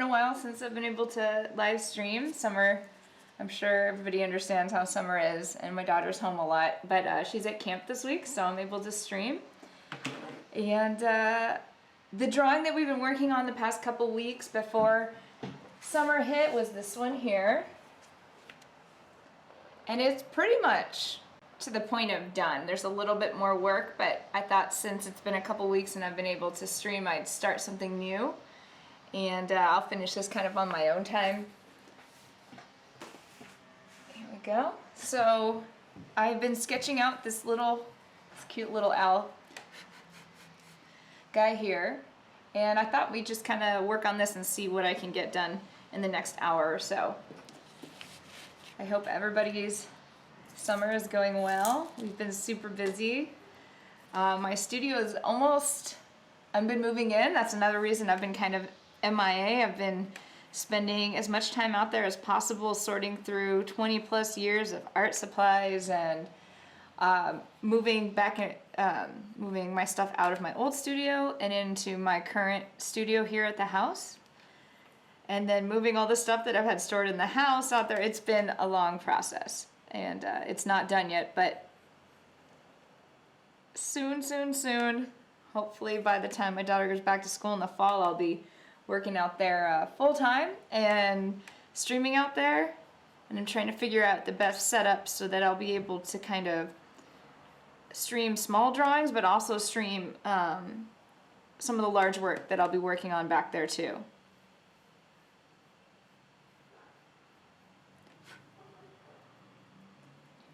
a while since I've been able to live stream. Summer, I'm sure everybody understands how summer is, and my daughter's home a lot, but she's at camp this week, so I'm able to stream. And the drawing that we've been working on the past couple weeks before summer hit was this one here. And it's pretty much to the point of done. There's a little bit more work, but I thought since it's been a couple weeks and I've been able to stream, I'd start something new. And I'll finish this kind of on my own time. Here we go. So I've been sketching out this cute little owl guy here. And I thought we'd just kind of work on this and see what I can get done in the next hour or so. I hope everybody's summer is going well. We've been super busy. My studio is I've been moving in. That's another reason I've been kind of MIA. I've been spending as much time out there as possible sorting through 20 plus years of art supplies and moving my stuff out of my old studio and into my current studio here at the house. And then moving all the stuff that I've had stored in the house out there. It's been a long process, and it's not done yet, but soon, hopefully by the time my daughter goes back to school in the fall, I'll be working out there full time and streaming out there. And I'm trying to figure out the best setup so that I'll be able to kind of stream small drawings, but also stream some of the large work that I'll be working on back there too.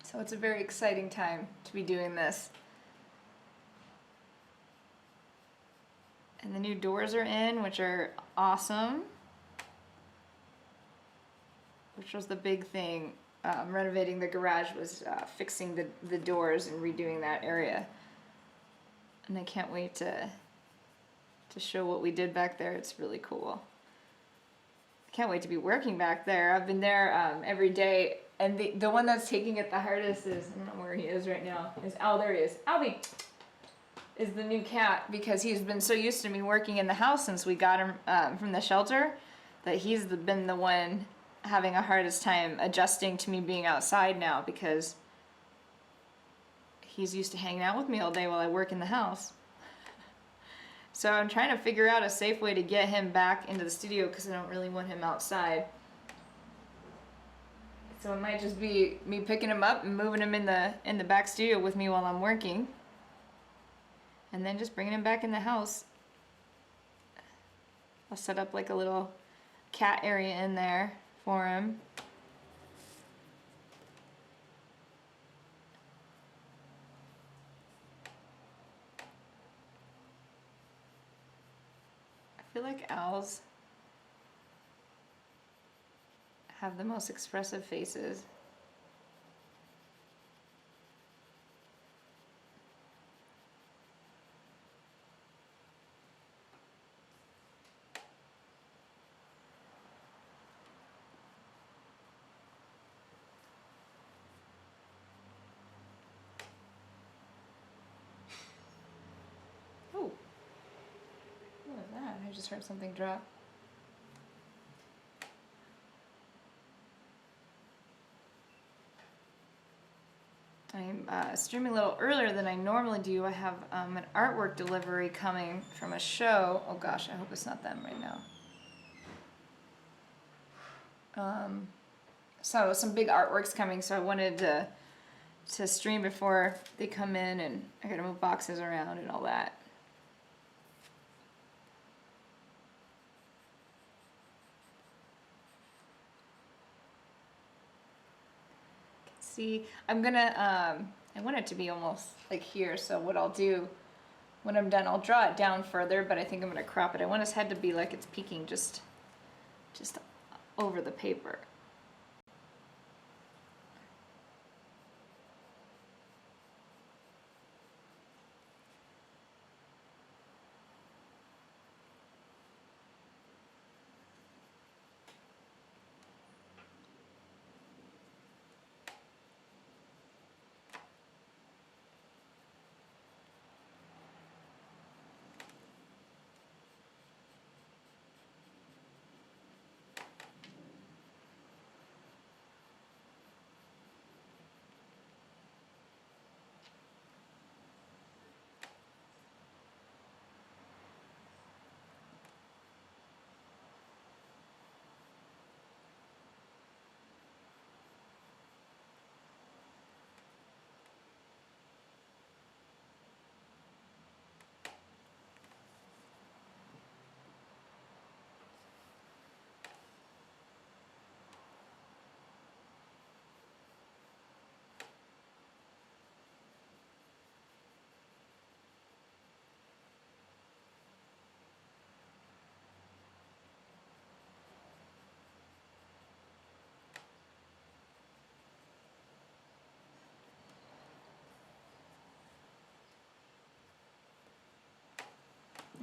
So it's a very exciting time to be doing this. And the new doors are in, which are awesome. Which was the big thing. Renovating the garage was fixing the doors and redoing that area. And I can't wait to show what we did back there. It's really cool. I can't wait to be working back there. I've been there every day. And the one that's taking it the hardest is, I don't know where he is right now, there he is. Albie is the new cat, because he's been so used to me working in the house since we got him from the shelter, that he's been the one having a hardest time adjusting to me being outside now, because he's used to hanging out with me all day while I work in the house. So I'm trying to figure out a safe way to get him back into the studio, because I don't really want him outside. So it might just be me picking him up and moving him in the back studio with me while I'm working. And then just bringing him back in the house. I'll set up like a little cat area in there for him. I feel like owls have the most expressive faces. Oh, what was that? I just heard something drop. I'm streaming a little earlier than I normally do. I have an artwork delivery coming from a show. Oh gosh, I hope it's not them right now. So some big artwork's coming, so I wanted to stream before they come in, and I gotta move boxes around and all that. See, I'm gonna, I want it to be almost like here, so what I'll do when I'm done, I'll draw it down further, but I think I'm gonna crop it. I want his head to be like it's peeking just over the paper.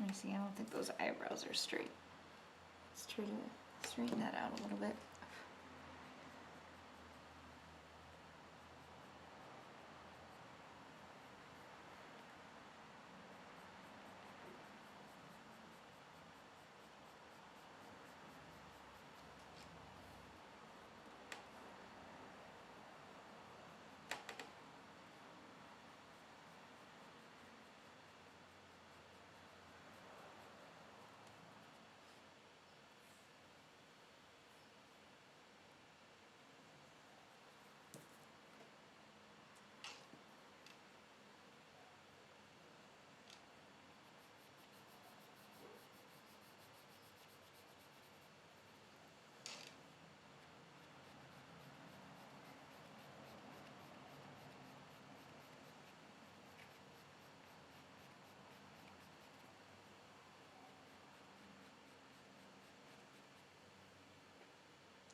Let me see, I don't think those eyebrows are straight. Let's try to straighten that out a little bit.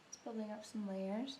It's building up some layers.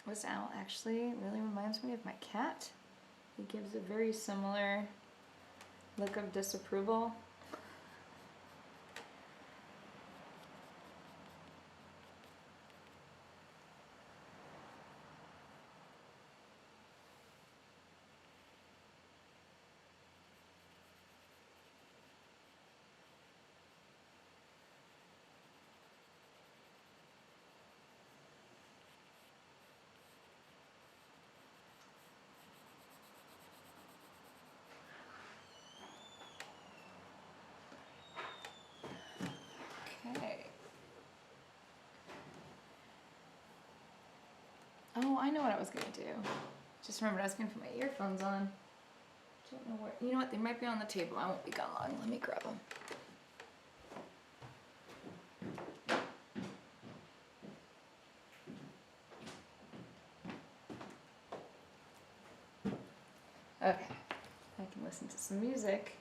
This owl actually really reminds me of my cat. He gives a very similar look of disapproval. Okay. Oh, I know what I was gonna do. Just remembered I was gonna put my earphones on. Don't know where. You know what? They might be on the table. I won't be gone long. Let me grab them. Okay. I can listen to some music.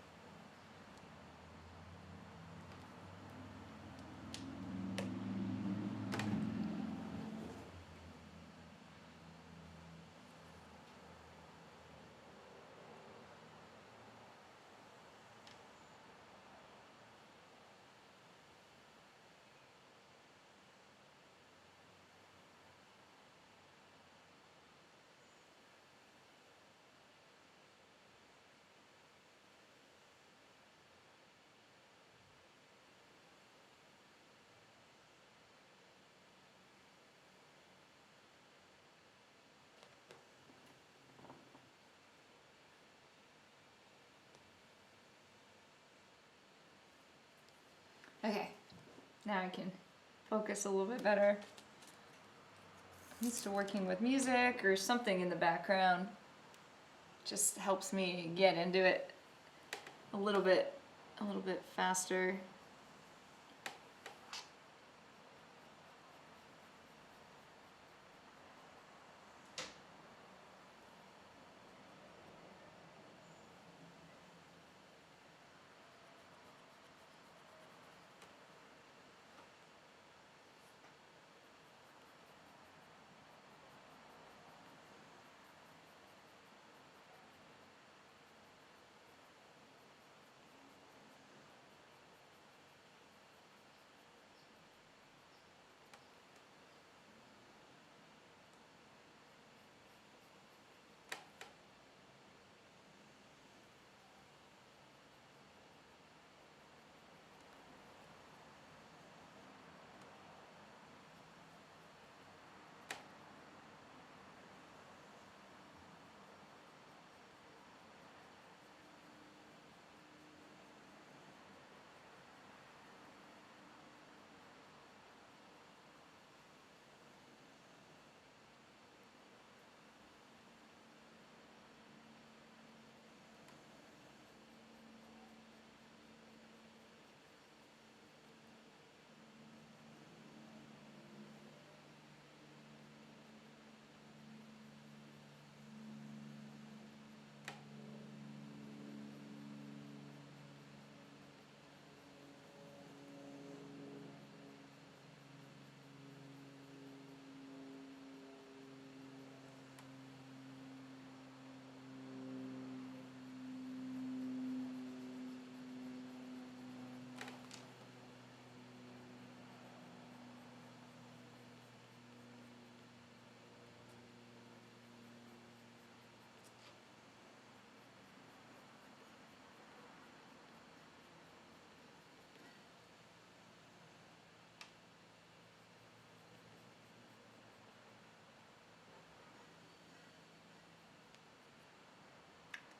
Okay. Now I can focus a little bit better. I'm used to working with music or something in the background. Just helps me get into it a little bit faster.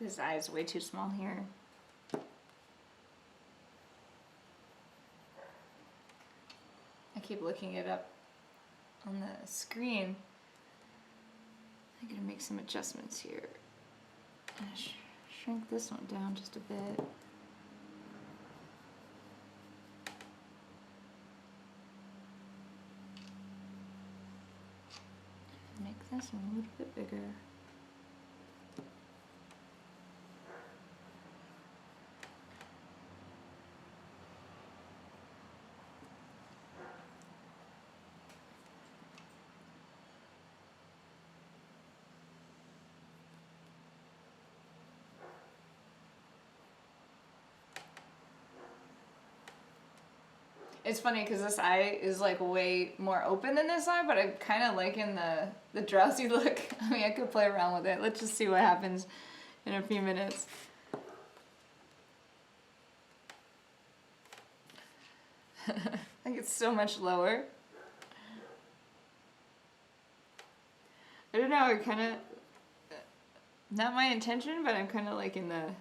His eye is way too small here. I keep looking it up on the screen. I'm gonna make some adjustments here. And shrink this one down just a bit. Make this one a little bit bigger. It's funny because this eye is like way more open than this eye, but I'm kind of liking the drowsy look. I mean, I could play around with it. Let's just see what happens in a few minutes. Like it's so much lower. I don't know, I kind of, not my intention, but I'm kind of liking I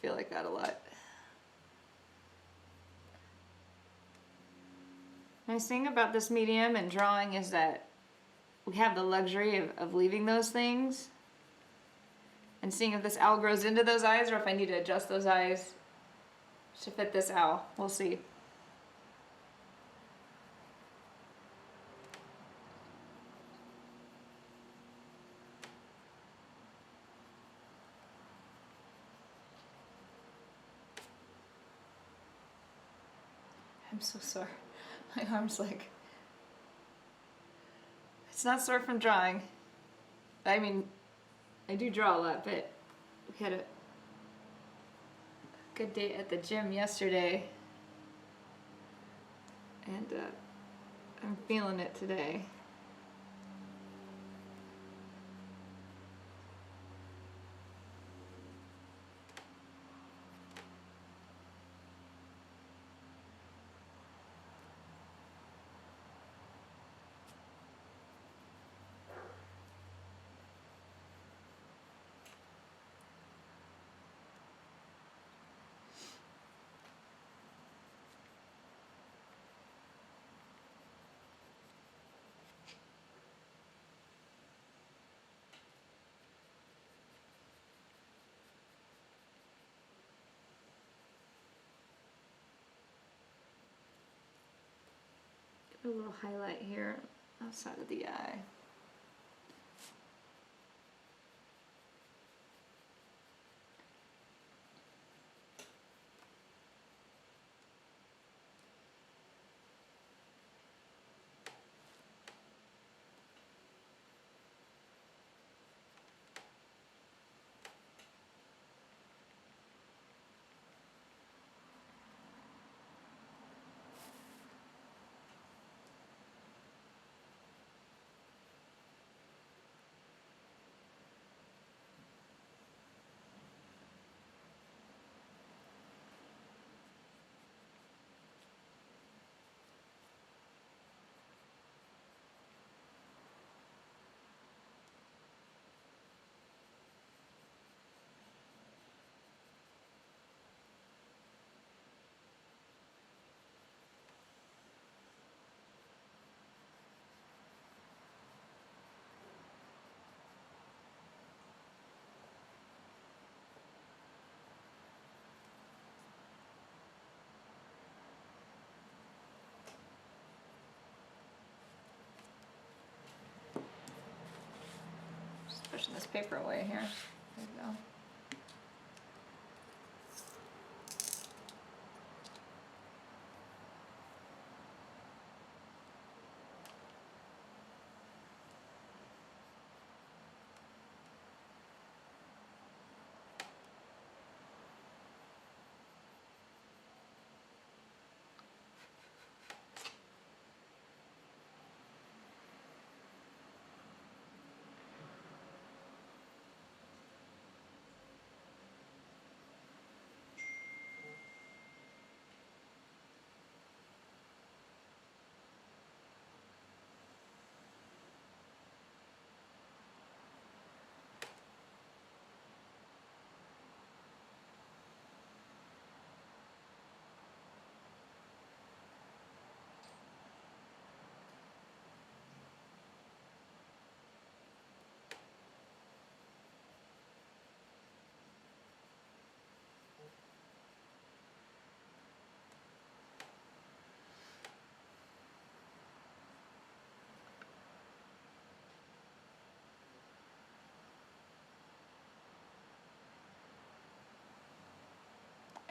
feel like that a lot. Nice thing about this medium and drawing is that we have the luxury of leaving those things and seeing if this owl grows into those eyes or if I need to adjust those eyes to fit this owl. We'll see. I'm so sore. My arm's like, it's not sore from drawing. I mean, I do draw a lot, but we had a good day at the gym yesterday, and I'm feeling it today. A little highlight here outside of the eye. Pushing this paper away here. There we go.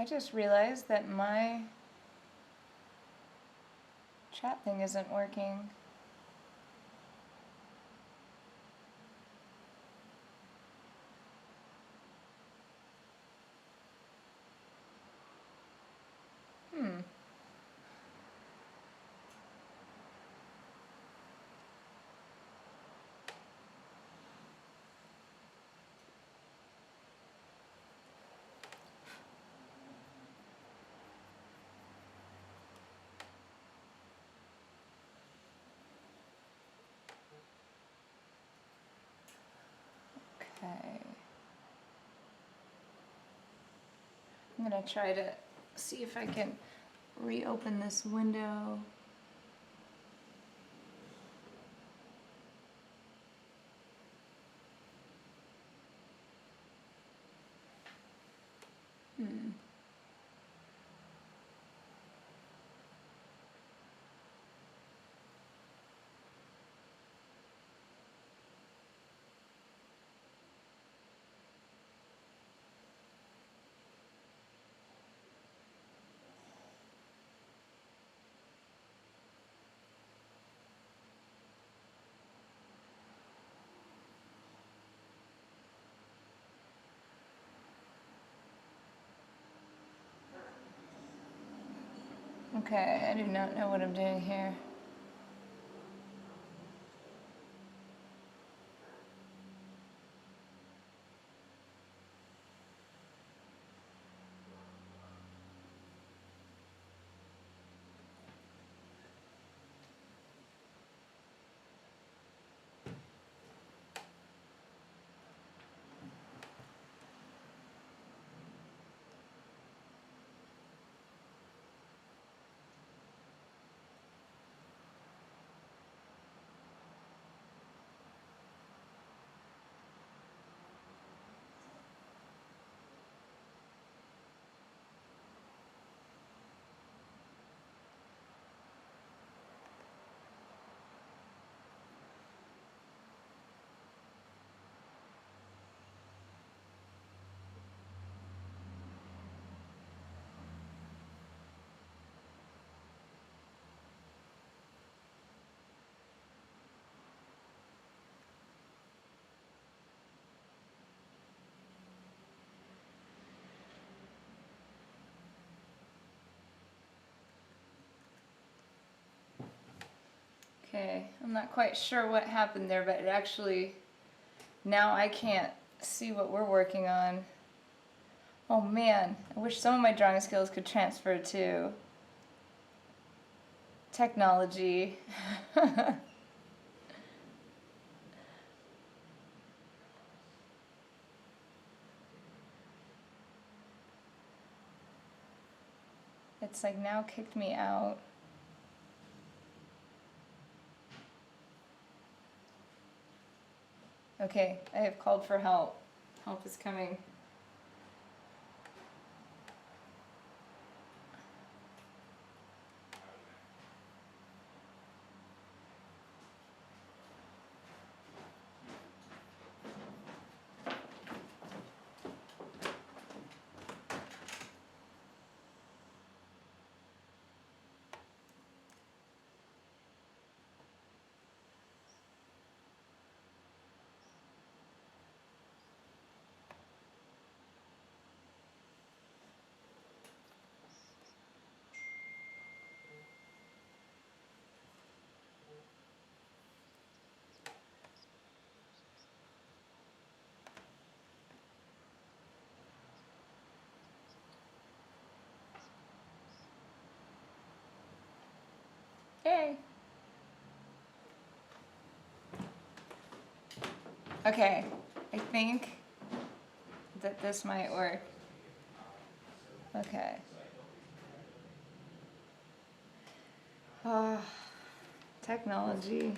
I just realized that my chat thing isn't working. Hmm. Okay. I'm gonna try to see if I can reopen this window. Hmm. Okay, I do not know what I'm doing here. Okay, I'm not quite sure what happened there, but it actually, now I can't see what we're working on. Oh man, I wish some of my drawing skills could transfer to technology. It's like now kicked me out. Okay, I have called for help. Help is coming. Hey. Okay, I think that this might work. Okay. Oh, technology.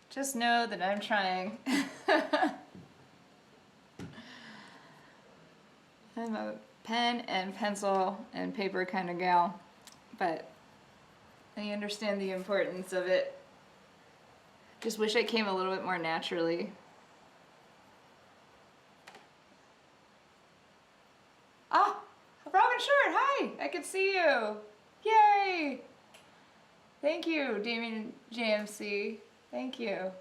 Just know that I'm trying. I'm a pen and pencil and paper kind of gal, but I understand the importance of it. Just wish it came a little bit more naturally. I could see you. Yay! Thank you, Damien JMC. Thank you.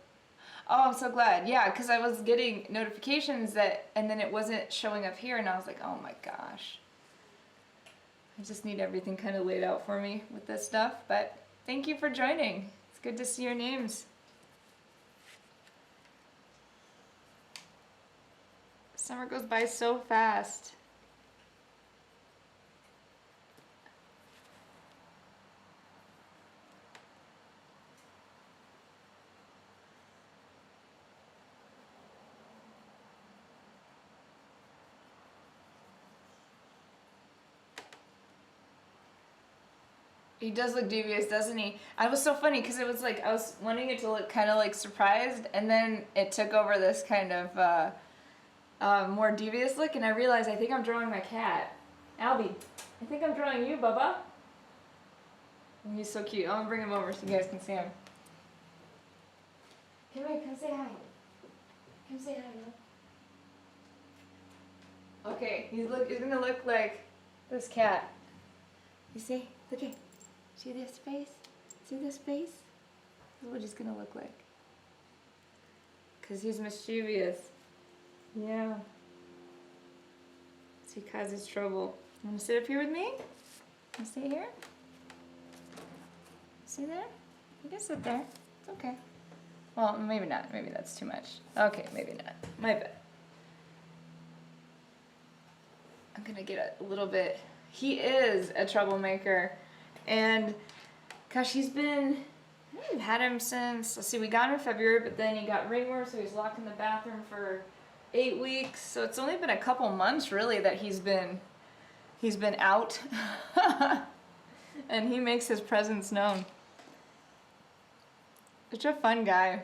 Oh, I'm so glad. Yeah, because I was getting notifications that, and then it wasn't showing up here, and I was like, oh my gosh. I just need everything kind of laid out for me with this stuff, but thank you for joining. It's good to see your names. Summer goes by so fast. He does look devious, doesn't he? I was so funny because it was like I was wanting it to look kind of like surprised, and then it took over this kind of more devious look, and I realized I think I'm drawing my cat. Albie, I think I'm drawing you, Bubba. And he's so cute. I'm gonna bring him over so you guys can see him. Come here, come say hi. Come say hi, love. Okay, he's gonna look like this cat. You see? Look at. See this face? See this face? This is what he's gonna look like. Cause he's mischievous. Yeah. So he causes trouble. You wanna sit up here with me? You sit here? Sit there? You can sit there. It's okay. Well, maybe not. Maybe that's too much. Okay, maybe not. My bad. I'm gonna get a little bit. He is a troublemaker. And gosh, we've had him since, let's see, we got him in February, but then he got ringworm, so he's locked in the bathroom for 8 weeks. So it's only been a couple months really that he's been out. And he makes his presence known. Such a fun guy.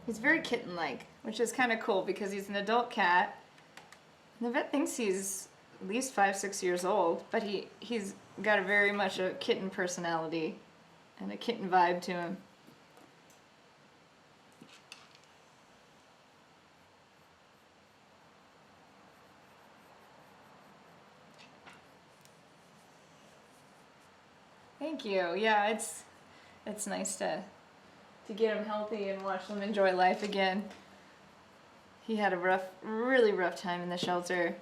He's very kitten-like, which is kind of cool because he's an adult cat. And the vet thinks he's at least 5-6 years old, but he's got a very much a kitten personality and a kitten vibe to him. Thank you. Yeah, it's nice to get him healthy and watch him enjoy life again. He had a really rough time in the shelter.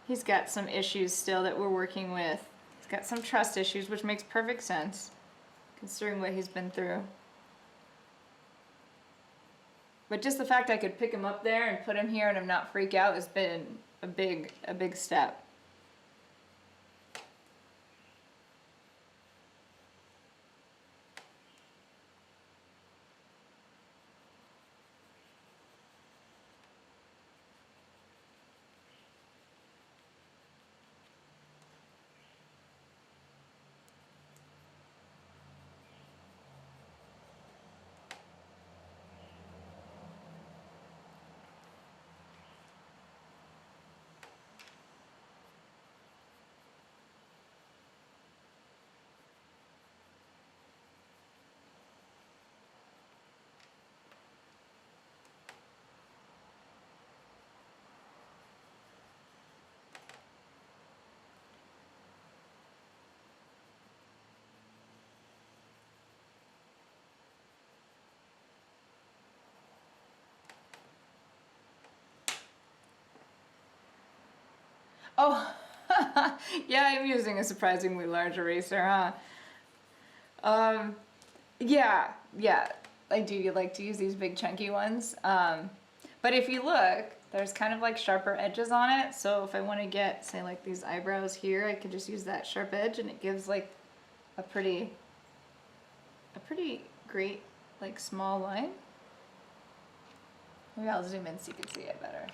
He's got some issues still that we're working with. He's got some trust issues, which makes perfect sense considering what he's been through. But just the fact I could pick him up there and put him here and him not freak out has been a big step. Oh, yeah, I'm using a surprisingly large eraser, huh? Yeah, I do like to use these big chunky ones. But if you look, there's kind of like sharper edges on it. So if I want to get, say, like these eyebrows here, I can just use that sharp edge and it gives like a pretty great, like, small line. Maybe I'll zoom in so you can see it better.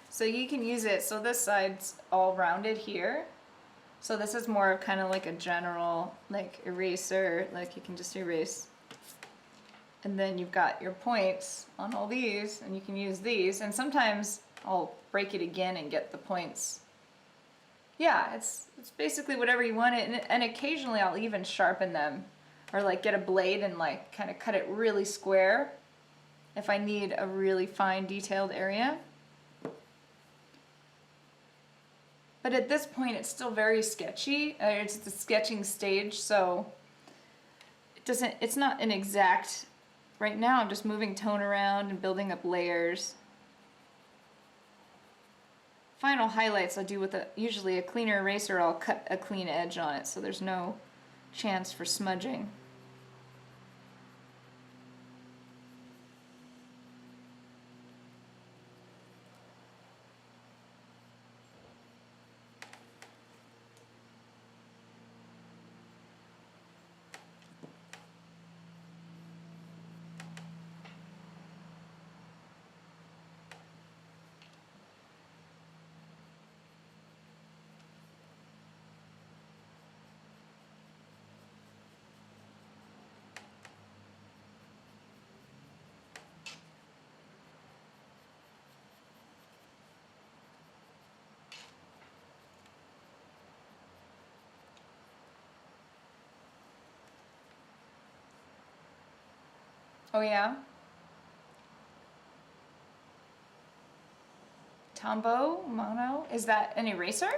So you can use it, so this side's all rounded here. So this is more of kind of like a general, like, eraser, like you can just erase And then you've got your points on all these, and you can use these. And sometimes I'll break it again and get the points. Yeah, it's basically whatever you want it. And occasionally I'll even sharpen them, or like get a blade and like kind of cut it really square if I need a really fine detailed area. But at this point it's still very sketchy. It's the sketching stage, so it's not an exact. Right now I'm just moving tone around and building up layers. Final highlights I'll do with usually a cleaner eraser. I'll cut a clean edge on it so there's no chance for smudging. Oh yeah? Tombow Mono? Is that an eraser?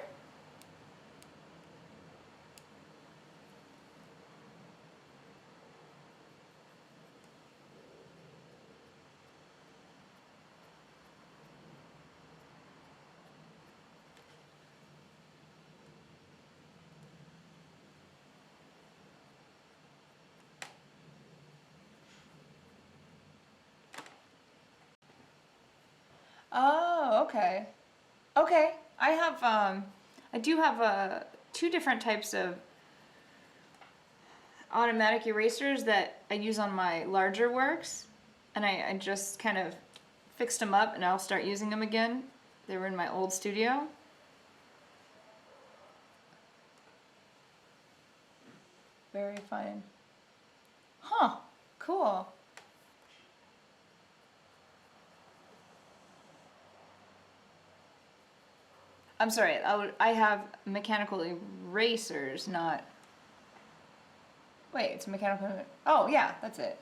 Oh, okay. Okay. I do have two different types of automatic erasers that I use on my larger works, and I just kind of fixed them up and I'll start using them again. They were in my old studio. Very fine. Huh, cool. I'm sorry, I have mechanical erasers, not... Wait, it's mechanical... Oh, yeah, that's it.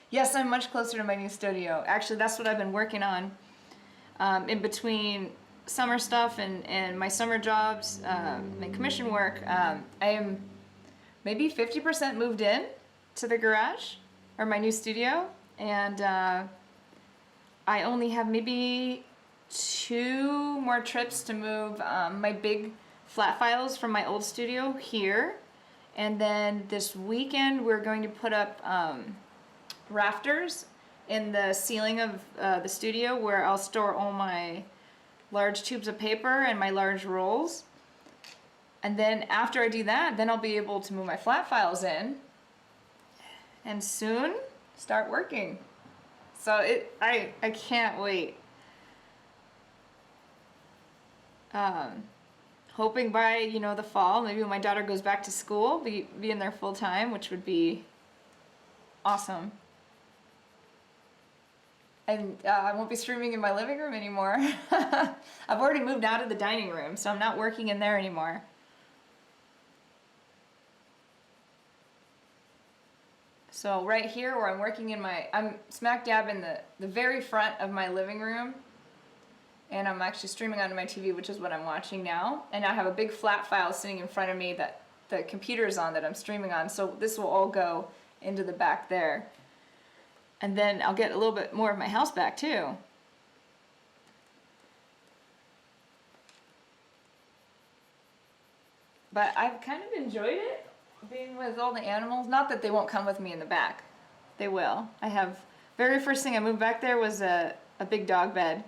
Yes, I'm much closer to my new studio. Actually, that's what I've been working on in between summer stuff and my summer jobs, my commission work. I am maybe 50% moved in to the garage, or my new studio, and I only have maybe 2 more trips to move my big flat files from my old studio here. And then this weekend we're going to put up rafters in the ceiling of the studio where I'll store all my large tubes of paper and my large rolls. And then after I do that, then I'll be able to move my flat files in and soon start working. So I can't wait. Hoping by, the fall, maybe when my daughter goes back to school, be in there full time, which would be awesome. And I won't be streaming in my living room anymore. I've already moved out of the dining room, so I'm not working in there anymore. So right here where I'm working I'm smack dab in the very front of my living room. And I'm actually streaming onto my TV, which is what I'm watching now. And I have a big flat file sitting in front of me that the computer is on that I'm streaming on. So this will all go into the back there. And then I'll get a little bit more of my house back too. But I've kind of enjoyed it, being with all the animals. Not that they won't come with me in the back. They will. Very first thing I moved back there was a big dog bed.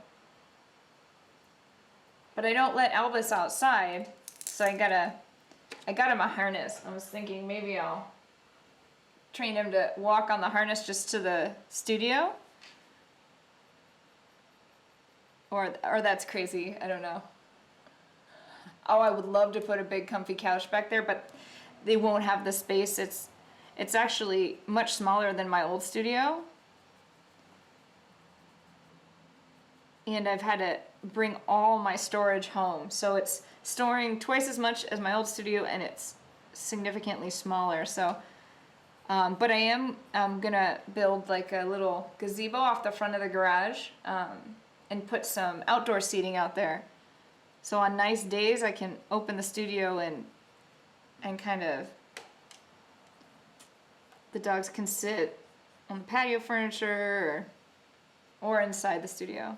But I don't let Albus outside, so I got him a harness. I was thinking maybe I'll train him to walk on the harness just to the studio. Or that's crazy, I don't know. Oh, I would love to put a big comfy couch back there, but they won't have the space. It's actually much smaller than my old studio. And I've had to bring all my storage home. So it's storing twice as much as my old studio, and it's significantly smaller. So, but I am gonna build like a little gazebo off the front of the garage, and put some outdoor seating out there. So on nice days, I can open the studio and kind of, the dogs can sit on the patio furniture or inside the studio.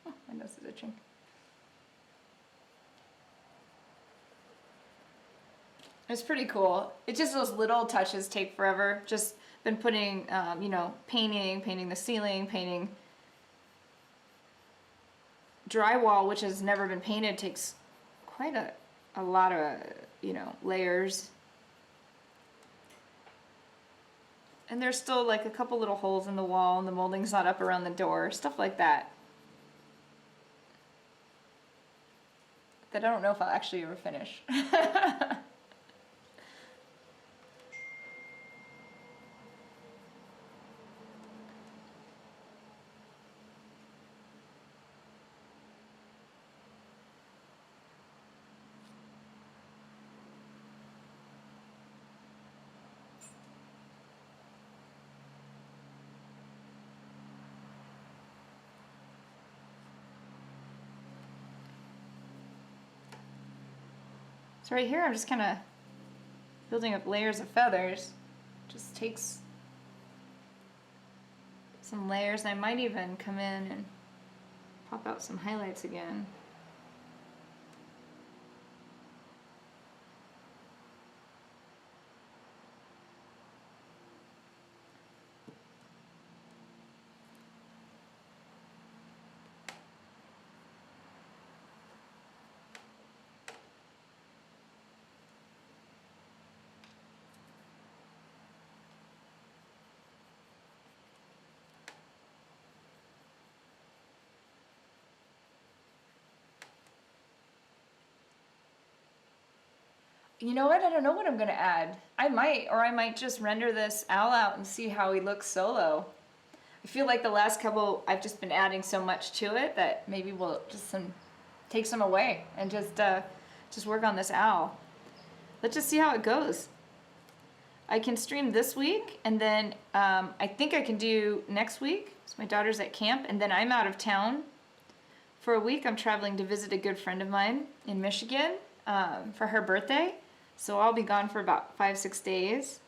Oh, my nose is itching. It's pretty cool. It's just those little touches take forever. Just been putting, you know, painting the ceiling, painting drywall, which has never been painted, takes quite a lot of, you know, layers. And there's still like a couple little holes in the wall, and the molding's not up around the door, stuff like that. That I don't know if I'll actually ever finish. So right here I'm just kind of building up layers of feathers. Just takes some layers, and I might even come in and pop out some highlights again. You know what? I don't know what I'm gonna add. I might just render this owl out and see how he looks solo. I feel like the last couple, I've just been adding so much to it that maybe we'll just take some away and just work on this owl. Let's just see how it goes. I can stream this week, and then I think I can do next week. So my daughter's at camp, and then I'm out of town for a week. I'm traveling to visit a good friend of mine in Michigan for her birthday. So I'll be gone for about 5-6 days.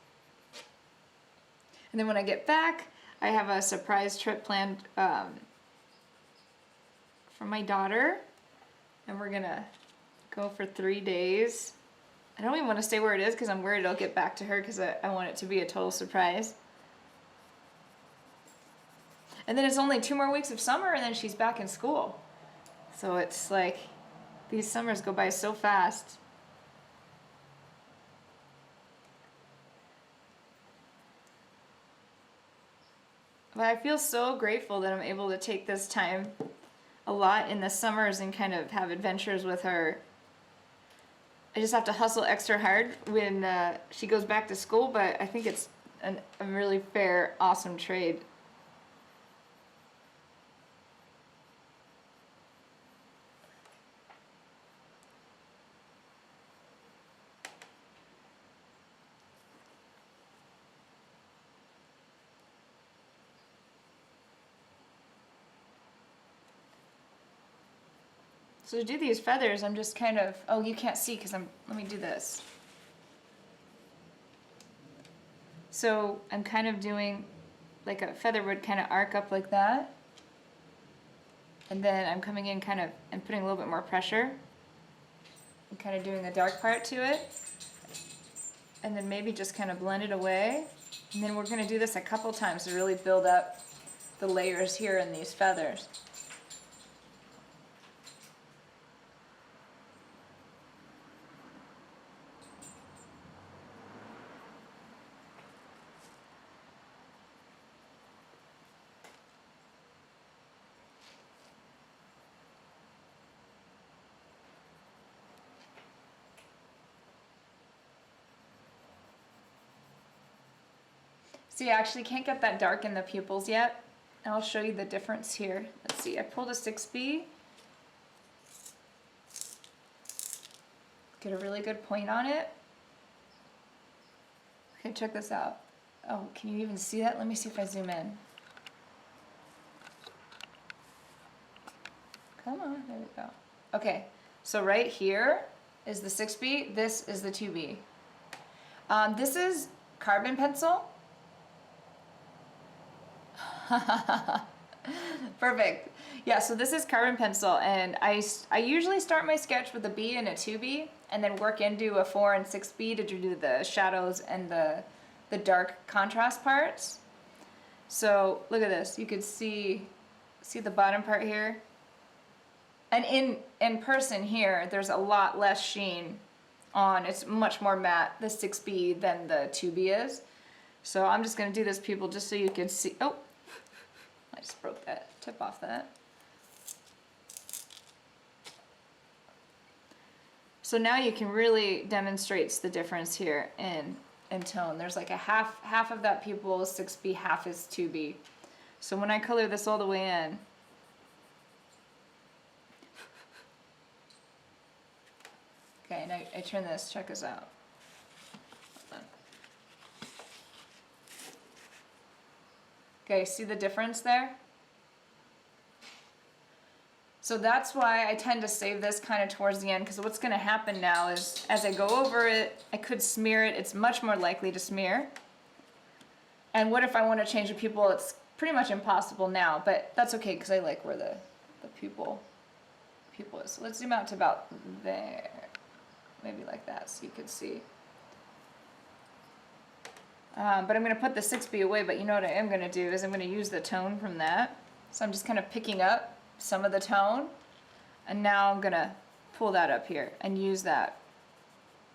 And then when I get back, I have a surprise trip planned for my daughter. And we're gonna go for 3 days. I don't even want to say where it is because I'm worried I'll get back to her, because I want it to be a total surprise. And then it's only 2 more weeks of summer, and then she's back in school. So it's like, these summers go by so fast. But I feel so grateful that I'm able to take this time a lot in the summers and kind of have adventures with her. I just have to hustle extra hard when she goes back to school, but I think it's a really fair, awesome trade. So to do these feathers, I'm just kind of, oh, you can't see because let me do this. So I'm kind of doing like a feather would kind of arc up like that. And then I'm coming in kind of and putting a little bit more pressure and kind of doing the dark part to it. And then maybe just kind of blend it away. And then we're going to do this a couple times to really build up the layers here in these feathers. See, I actually can't get that dark in the pupils yet. And I'll show you the difference here. Let's see, I pulled a 6B. Get a really good point on it. Okay, check this out. Oh, can you even see that? Let me see if I zoom in. Come on, there we go. Okay, so right here is the 6B, this is the 2B. This is carbon pencil. Perfect. Yeah, so this is carbon pencil, and I usually start my sketch with a B and a 2B, and then work into a 4 and 6B to do the shadows and the dark contrast parts. So look at this. You could see the bottom part here. And in person here, there's a lot less sheen on. It's much more matte, the 6B, than the 2B is. So I'm just going to do this, people, just so you can see. Oh, I just broke that tip off that. So now you can really demonstrate the difference here in tone. There's like a half of that pupil is 6B, half is 2B. So when I color this all the way in, okay, and I turn this, check this out. Hold on. Okay, see the difference there? So that's why I tend to save this kind of towards the end, because what's going to happen now is as I go over it, I could smear it. It's much more likely to smear. And what if I want to change the pupil? It's pretty much impossible now, but that's okay because I like where the pupil is. So let's zoom out to about there. Maybe like that so you could see. But I'm going to put the 6B away, but you know what I am going to do is I'm going to use the tone from that. So I'm just kind of picking up some of the tone, and now I'm going to pull that up here and use that.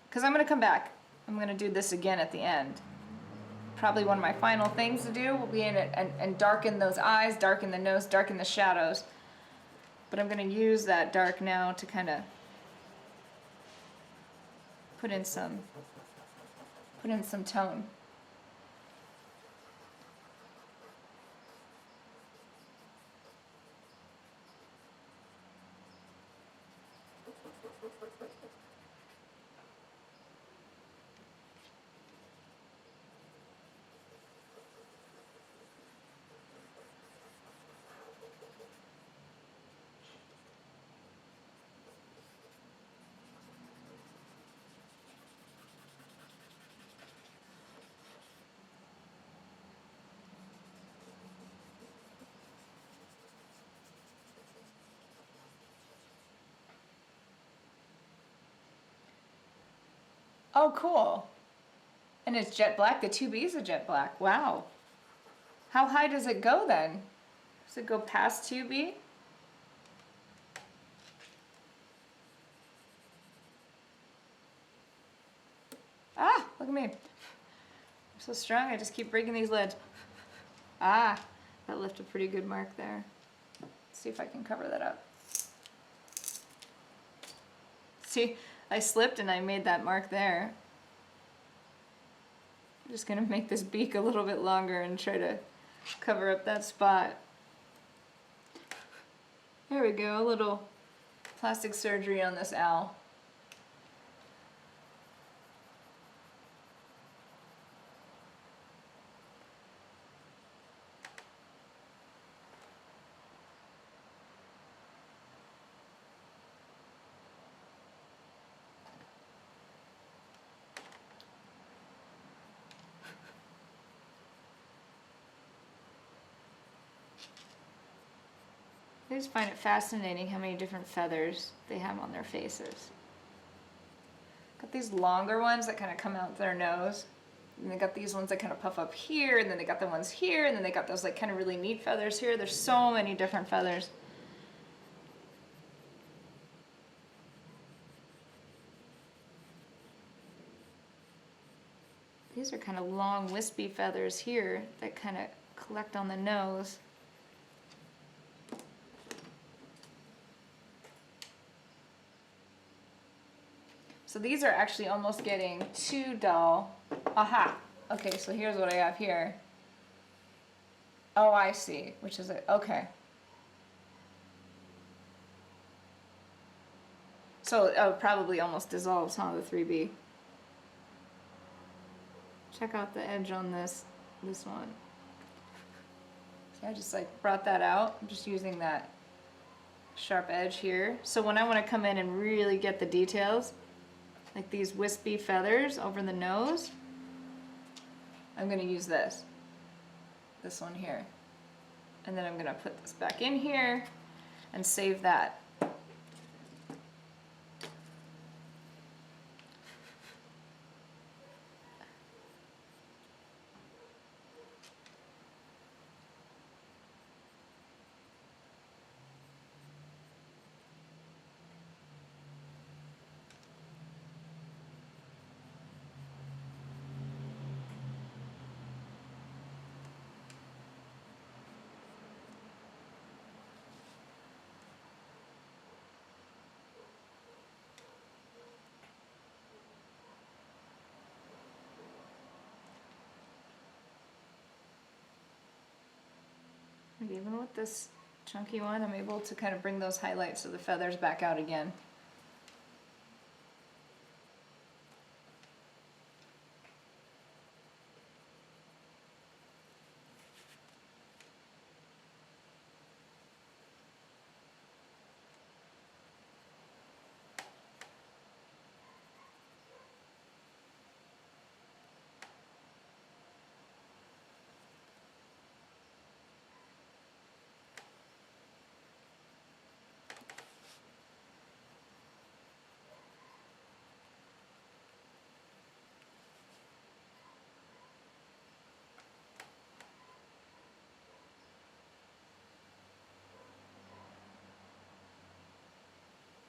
Because I'm going to come back. I'm going to do this again at the end. Probably one of my final things to do will be in it and darken those eyes, darken the nose, darken the shadows. But I'm going to use that dark now to kind of put in some tone. Oh, cool. And it's jet black. The 2B is a jet black. Wow. How high does it go then? Does it go past 2B? Ah, look at me. I'm so strong, I just keep breaking these lids. Ah, that left a pretty good mark there. Let's see if I can cover that up. See, I slipped and I made that mark there. I'm just gonna make this beak a little bit longer and try to cover up that spot. There we go, a little plastic surgery on this owl. I just find it fascinating how many different feathers they have on their faces. Got these longer ones that kind of come out their nose. And they got these ones that kind of puff up here, and then they got the ones here, and then they got those like kind of really neat feathers here. There's so many different feathers. These are kind of long wispy feathers here that kind of collect on the nose. So these are actually almost getting too dull. Aha! Okay, so here's what I have here. Oh, I see. Which is it? Okay. So probably almost dissolves, huh, the 3B. Check out the edge on this one. See, I just like brought that out. I'm just using that sharp edge here. So when I want to come in and really get the details, like these wispy feathers over the nose, I'm going to use this one here. And then I'm going to put this back in here and save that. And even with this chunky one, I'm able to kind of bring those highlights of the feathers back out again.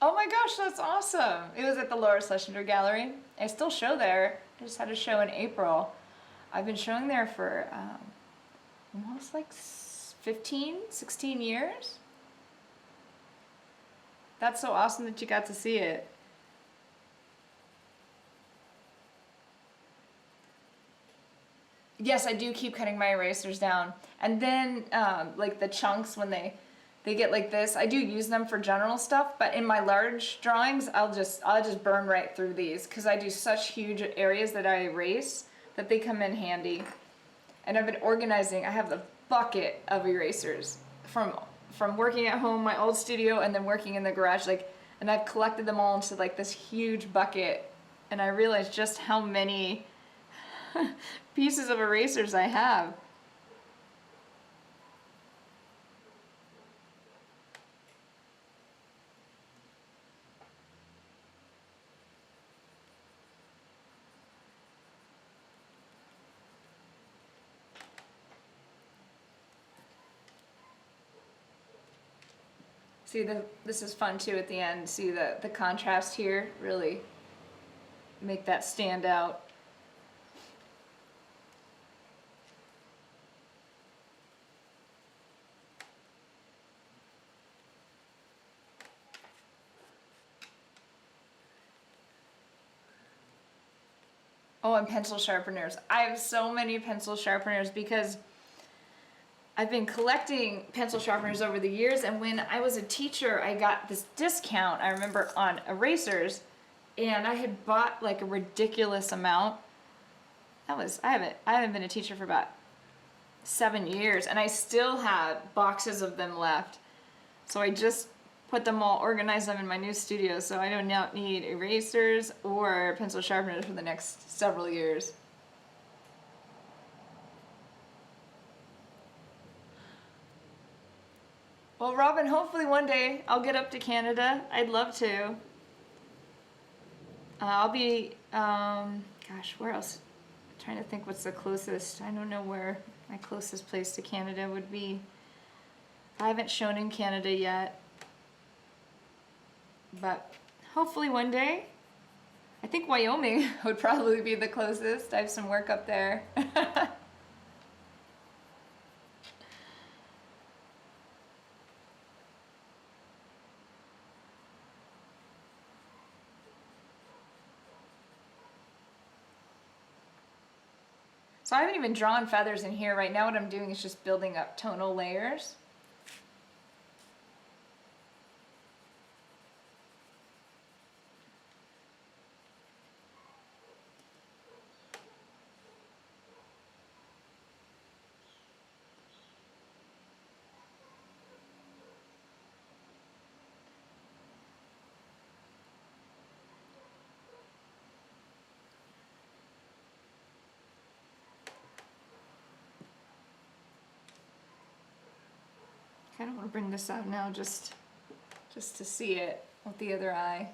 Oh my gosh, that's awesome! It was at the Laura Schlesinger Gallery. I still show there. I just had a show in April. I've been showing there for almost like 15, 16 years. That's so awesome that you got to see it. Yes, I do keep cutting my erasers down. And then like the chunks when they get like this, I do use them for general stuff, but in my large drawings, I'll just burn right through these because I do such huge areas that I erase that they come in handy. And I've been organizing, I have a bucket of erasers from working at home, my old studio, and then working in the garage, like, and I've collected them all into like this huge bucket, and I realized just how many pieces of erasers I have. See, this is fun too at the end. See the contrast here, really make that stand out. Oh, and pencil sharpeners. I have so many pencil sharpeners because I've been collecting pencil sharpeners over the years, and when I was a teacher, I got this discount, I remember, on erasers, and I had bought like a ridiculous amount. I haven't been a teacher for about 7 years, and I still had boxes of them left. So I just put them all, organized them in my new studio, so I do not need erasers or pencil sharpeners for the next several years. Well, Robin, hopefully one day I'll get up to Canada. I'd love to. I'll be, gosh, where else? I'm trying to think what's the closest. I don't know where my closest place to Canada would be. I haven't shown in Canada yet, but hopefully one day. I think Wyoming would probably be the closest. I have some work up there. So I haven't even drawn feathers in here. Right now what I'm doing is just building up tonal layers. I kind of want to bring this out now just to see it with the other eye.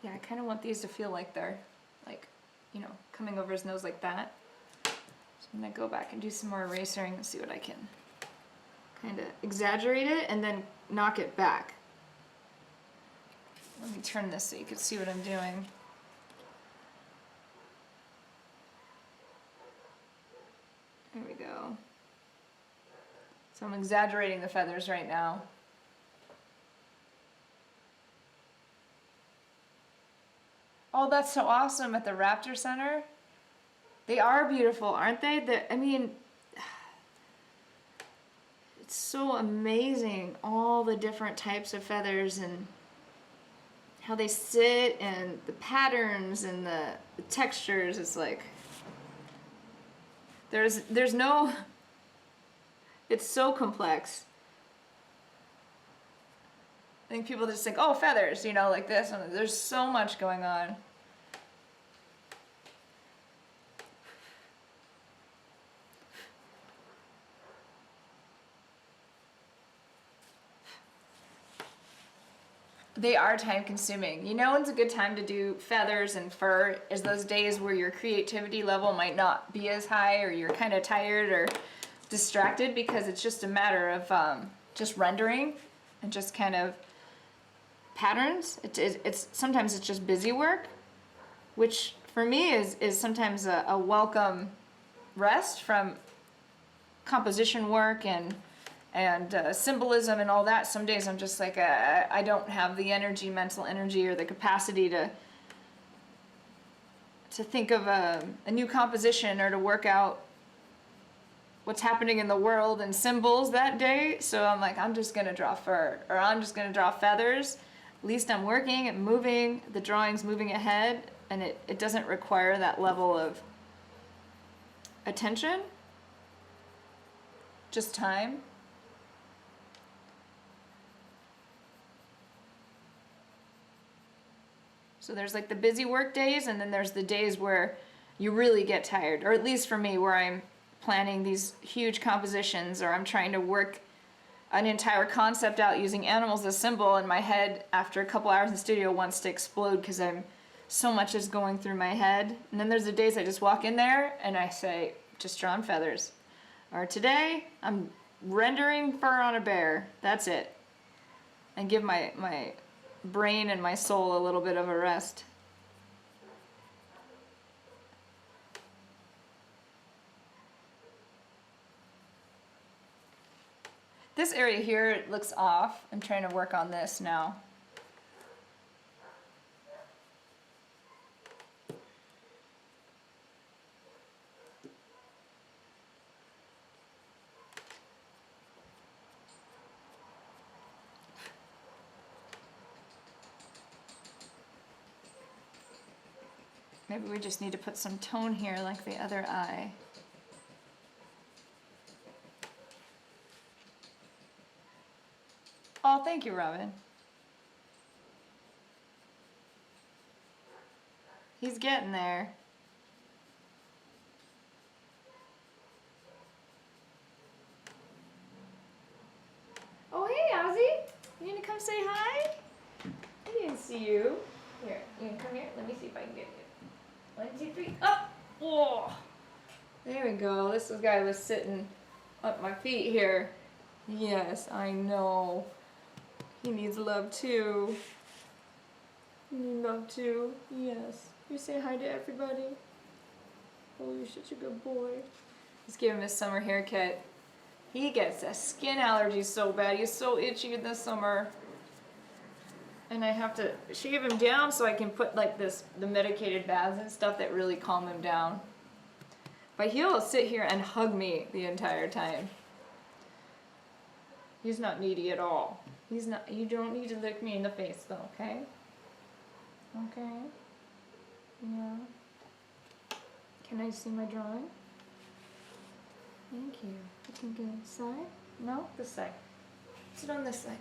Yeah, I kind of want these to feel like they're, like, you know, coming over his nose like that. So I'm going to go back and do some more erasing and see what I can kind of exaggerate it and then knock it back. Let me turn this so you can see what I'm doing. There we go. So I'm exaggerating the feathers right now. Oh, that's so awesome at the Raptor Center. They are beautiful, aren't they? I mean, it's so amazing, all the different types of feathers and how they sit and the patterns and the textures. It's like, there's no, it's so complex. I think people just think, oh, feathers, you know, like this. And there's so much going on. They are time consuming. You know when's a good time to do feathers and fur is those days where your creativity level might not be as high or you're kind of tired or distracted, because it's just a matter of just rendering and just kind of patterns. It's sometimes it's just busy work, which for me is sometimes a welcome rest from composition work and symbolism and all that. Some days I'm just like, I don't have the energy, mental energy, or the capacity to think of a new composition or to work out what's happening in the world and symbols that day. So I'm like, I'm just gonna draw fur, or I'm just gonna draw feathers. At least I'm working and moving, the drawing's moving ahead, and it doesn't require that level of attention, just time. So there's like the busy work days, and then there's the days where you really get tired, or at least for me, where I'm planning these huge compositions, or I'm trying to work an entire concept out using animals as symbol, and my head after a couple hours in the studio wants to explode because so much is going through my head. And then there's the days I just walk in there and I say, just drawn feathers. Or today I'm rendering fur on a bear. That's it. And give my brain and my soul a little bit of a rest. This area here, it looks off. I'm trying to work on this now. Maybe we just need to put some tone here like the other eye. Oh, thank you, Robin. He's getting there. say hi? I didn't see you. Here, you can come here. Let me see if I can get you. 1, 2, 3. Up! Oh! There we go. This guy was sitting up my feet here. Yes, I know. He needs love too. You need love too. Yes. You say hi to everybody. Oh, you're such a good boy. Let's give him his summer haircut. He gets a skin allergy so bad. He's so itchy in the summer. And I have to shave him down so I can put like the medicated baths and stuff that really calm him down. But he'll sit here and hug me the entire time. He's not needy at all. He's not. You don't need to lick me in the face though, okay? Okay. Yeah. Can I see my drawing? Thank you. You can go this side? No? This side. Sit on this side.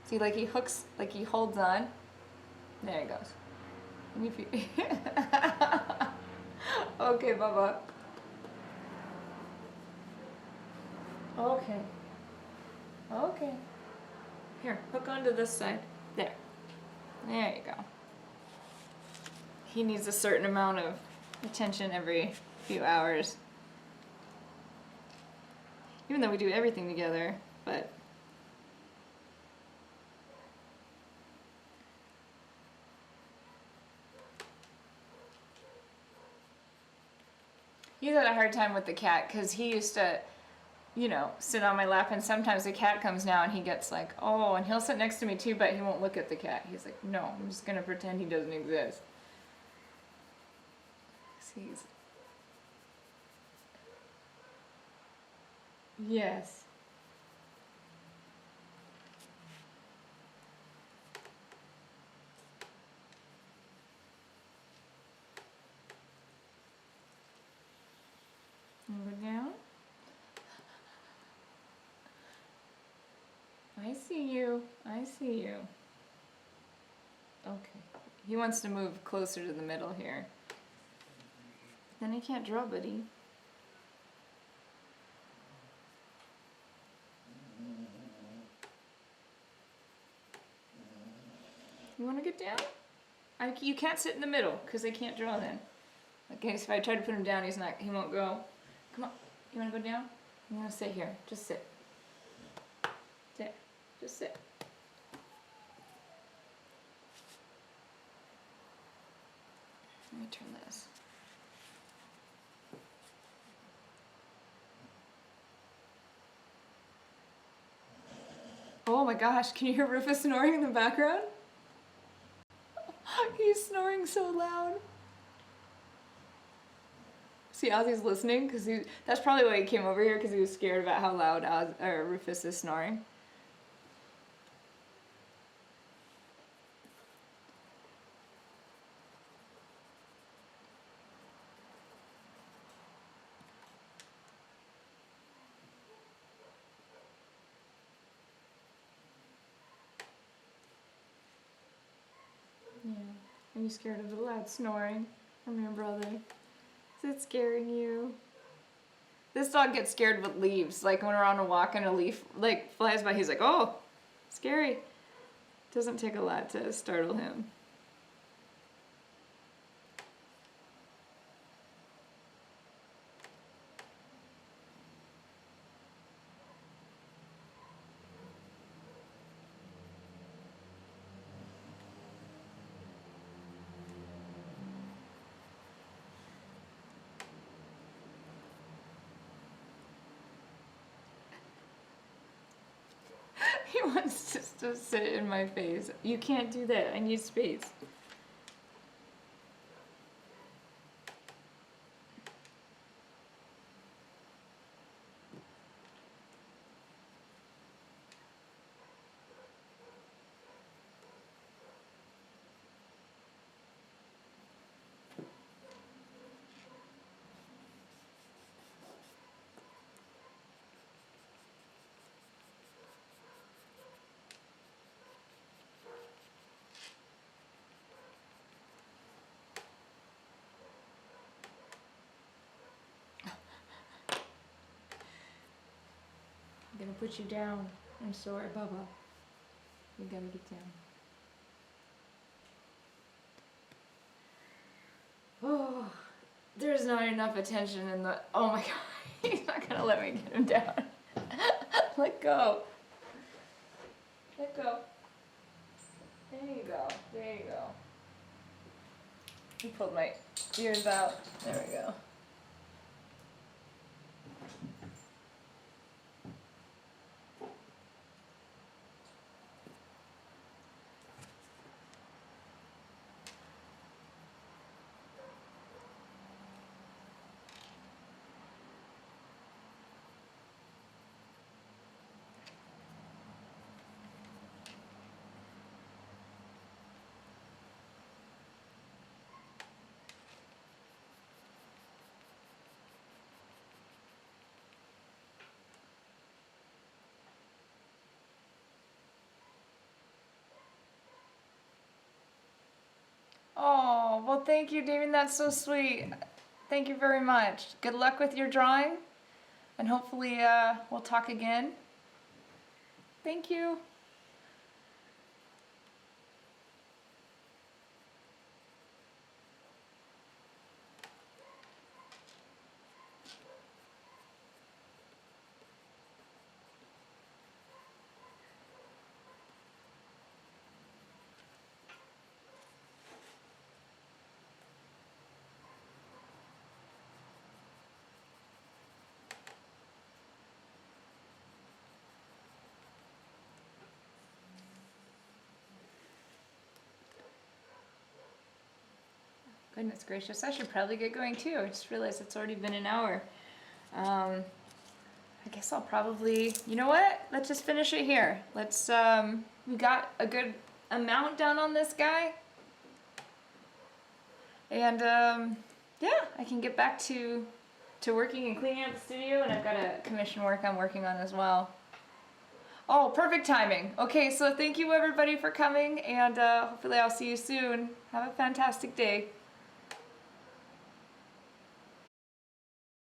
See, like he hooks, like he holds on. There he goes. And if you okay, Bubba. Okay. Okay. Here, hook onto this side. There. There you go. He needs a certain amount of attention every few hours. Even though we do everything together, but he's had a hard time with the cat because he used to, you know, sit on my lap, and sometimes the cat comes now and he gets like, oh, and he'll sit next to me too, but he won't look at the cat. He's like, no, I'm just gonna pretend he doesn't exist. He's... Yes. Go down. I see you. I see you. Okay. He wants to move closer to the middle here. Then he can't draw, buddy. You want to get down? You can't sit in the middle because I can't draw then. Okay, so if I try to put him down, he won't go. Come on. You want to go down? You want to sit here. Just sit. Sit. Just sit. Let me turn this. Oh my gosh, can you hear Rufus snoring in the background? He's snoring so loud. See, Ozzy's listening because that's probably why he came over here, because he was scared about how loud Rufus is snoring. Yeah. Are you scared of the loud snoring from your brother? Is it scaring you? This dog gets scared with leaves. Like when we're on a walk and a leaf like flies by, he's like, oh, scary. Doesn't take a lot to startle him. He wants just to sit in my face. You can't do that. I need space. I'm gonna put you down. I'm sorry, Bubba. We gotta get down. Oh, there's not enough attention in the. Oh my god, he's not gonna let me get him down. Let go. Let go. There you go. There you go. He pulled my ears out. There we go. Oh, well, thank you, Damien. That's so sweet. Thank you very much. Good luck with your drawing, and hopefully we'll talk again. Thank you. Goodness gracious, I should probably get going too. I just realized it's already been an hour. I guess I'll probably, you know what? Let's just finish it here. Let's, we got a good amount down on this guy. And, yeah, I can get back to working and cleaning up the studio, and I've got a commission work I'm working on as well. Oh, perfect timing. Okay, so thank you everybody for coming, and hopefully I'll see you soon. Have a fantastic day.